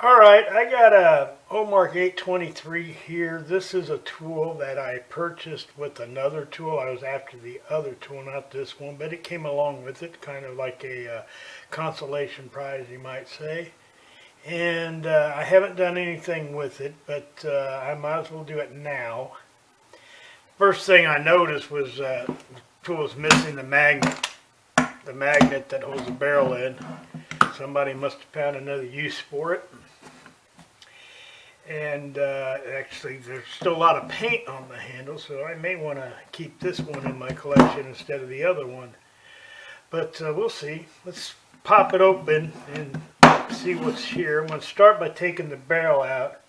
Alright, I got a Omark 823 here. This is a tool that I purchased with another tool. I was after the other tool, not this one, but it came along with it, kind of like a consolation prize, you might say. And I haven't done anything with it, but I might as well do it now. First thing I noticed was the tool was missing the magnet that holds the barrel in. Somebody must have found another use for it. And actually there's still a lot of paint on the handle, so I may want to keep this one in my collection instead of the other one. But we'll see. Let's pop it open and see what's here. I'm going to start by taking the barrel out.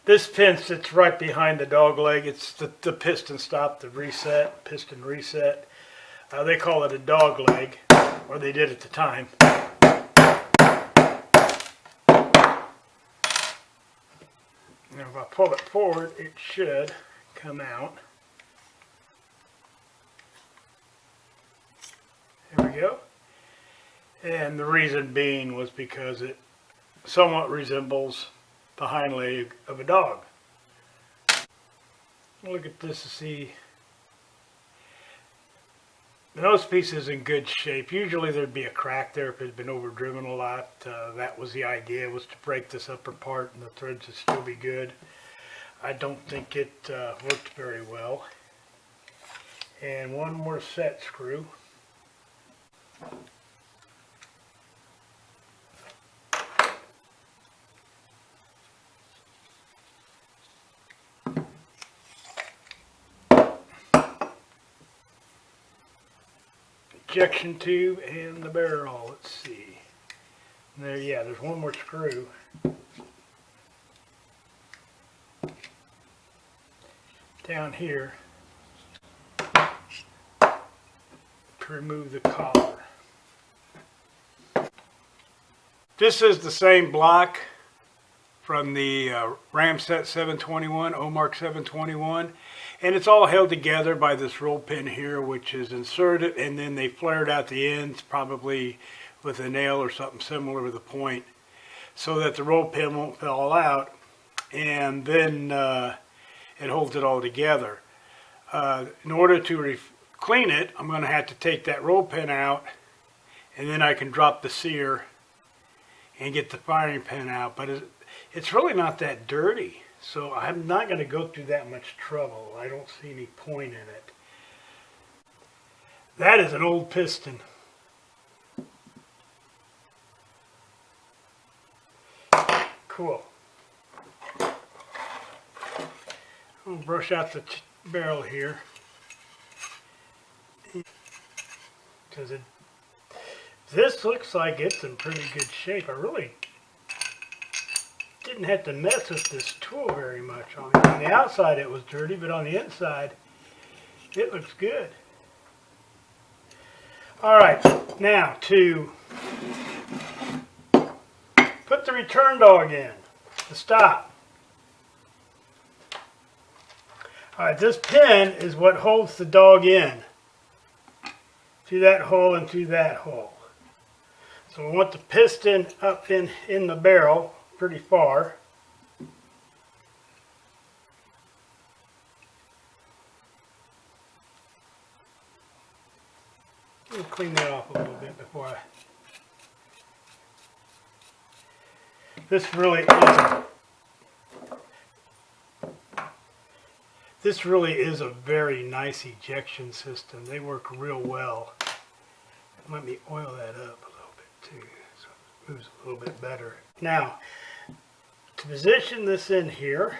This pin sits right behind the dog leg. It's the piston stop, the reset, piston reset. They call it a dog leg, or they did at the time. Now if I pull it forward, it should come out. There we go. And the reason being was because it somewhat resembles the hind leg of a dog. Look at this to see. The nose piece is in good shape. Usually there'd be a crack there if it had been overdriven a lot. That was the idea, was to break this upper part and the threads would still be good. I don't think it worked very well. And one more set screw. Ejection tube and the barrel. Let's see. There, yeah, there's one more screw. Down here to remove the collar. This is the same block from the Ramset 721, Omark 721, and it's all held together by this roll pin here, which is inserted, and then they flared out the ends, probably with a nail or something similar with a point, so that the roll pin won't fall out, and then it holds it all together. In order to clean it, I'm going to have to take that roll pin out, and then I can drop the sear and get the firing pin out. But it's really not that dirty, so I'm not going to go through that much trouble. I don't see any point in it. That is an old piston. Cool. I'm going to brush out the barrel here, because this looks like it's in pretty good shape. I really didn't have to mess with this tool very much. On the outside it was dirty, but on the inside it looks good. Alright, now to put the return dog in, the stop. Alright, this pin is what holds the dog in, through that hole and through that hole. So we want the piston up in the barrel pretty far. Let me clean that off a little bit before I... This really is a very nice ejection system. They work real well. Let me oil that up a little bit too, so it moves a little bit better. Now, to position this in here,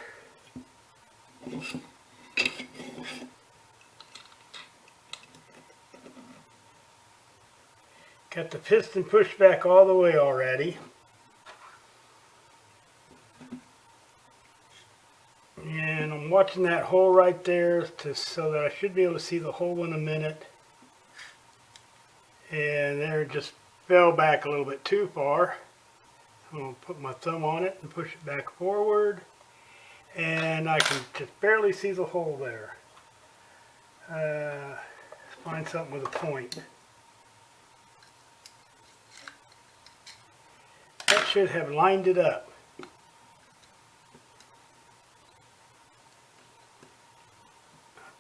got the piston pushed back all the way already. And I'm watching that hole right there so that I should be able to see the hole in a minute. And there it just fell back a little bit too far. I'm going to put my thumb on it and push it back forward. And I can just barely see the hole there. Let's find something with a point. That should have lined it up.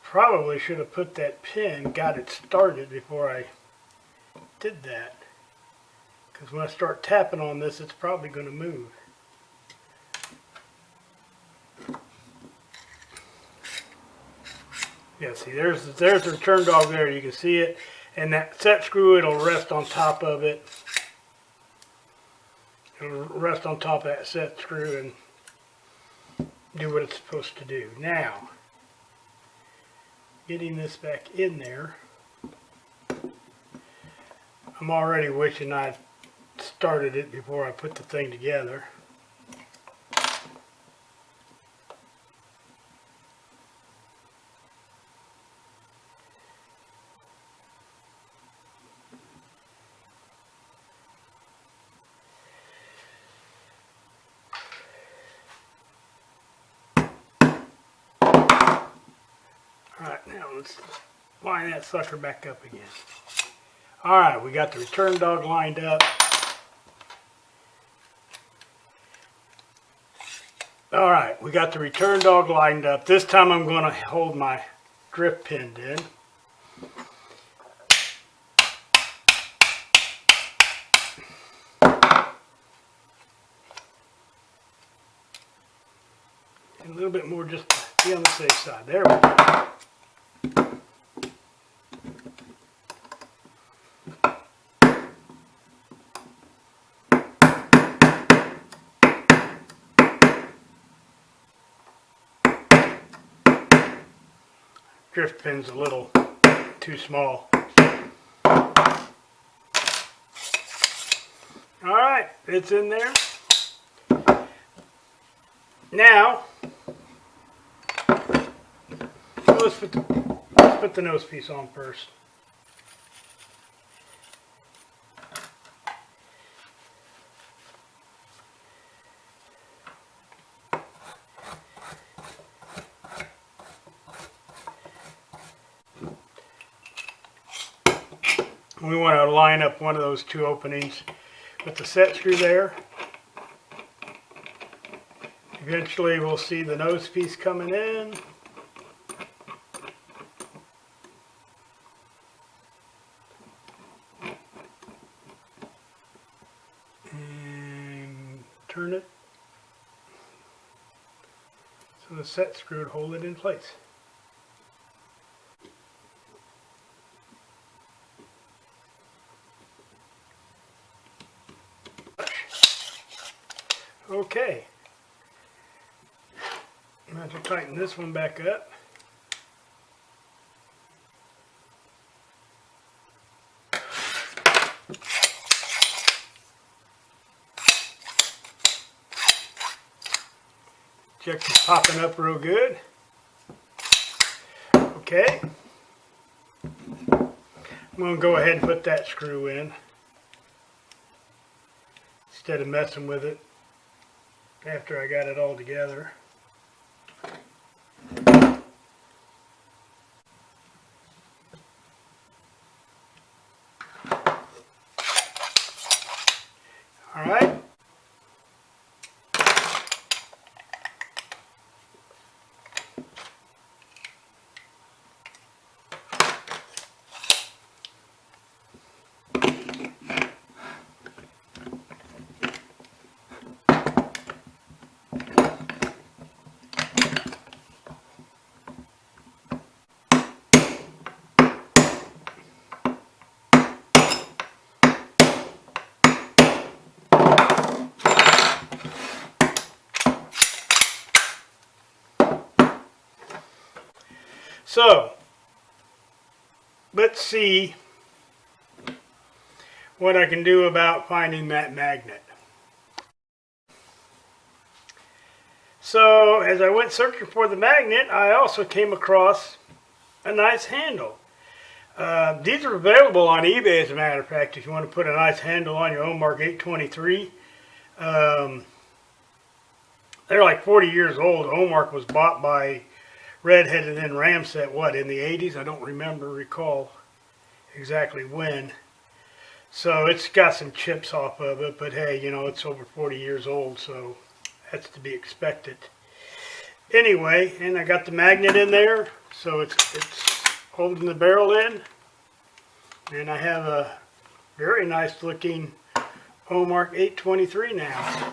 Probably should have put that pin, got it started before I did that. Because when I start tapping on this, it's probably going to move. Yeah, see, there's the return dog there. You can see it. And that set screw, it'll rest on top of it. It'll rest on top of that set screw and do what it's supposed to do. Now, getting this back in there, I'm already wishing I'd started it before I put the thing together. Alright, now let's line that sucker back up again. Alright, we got the return dog lined up. Alright, we got the return dog lined up. This time I'm going to hold my drift pinned in. And a little bit more just to be on the safe side. There we go. Drift pin's a little too small. Alright, it's in there. Now, let's put the nose piece on first. We want to line up one of those two openings with the set screw there. Eventually we'll see the nose piece coming in. And turn it so the set screw would hold it in place. Okay, I'm going to have to tighten this one back up. Check this popping up real good. Okay, I'm going to go ahead and put that screw in instead of messing with it after I got it all together. All right. So, let's see what I can do about finding that magnet. So, as I went searching for the magnet, I also came across a nice handle. These are available on eBay, as a matter of fact, if you want to put a nice handle on your Omark 823. They're like 40 years old. Omark was bought by Redhead and then Ramset, what, in the 80s? I don't recall exactly when. So it's got some chips off of it, but hey, you know, it's over 40 years old, so that's to be expected. Anyway, and I got the magnet in there, so it's holding the barrel in. And I have a very nice looking Omark 823 now.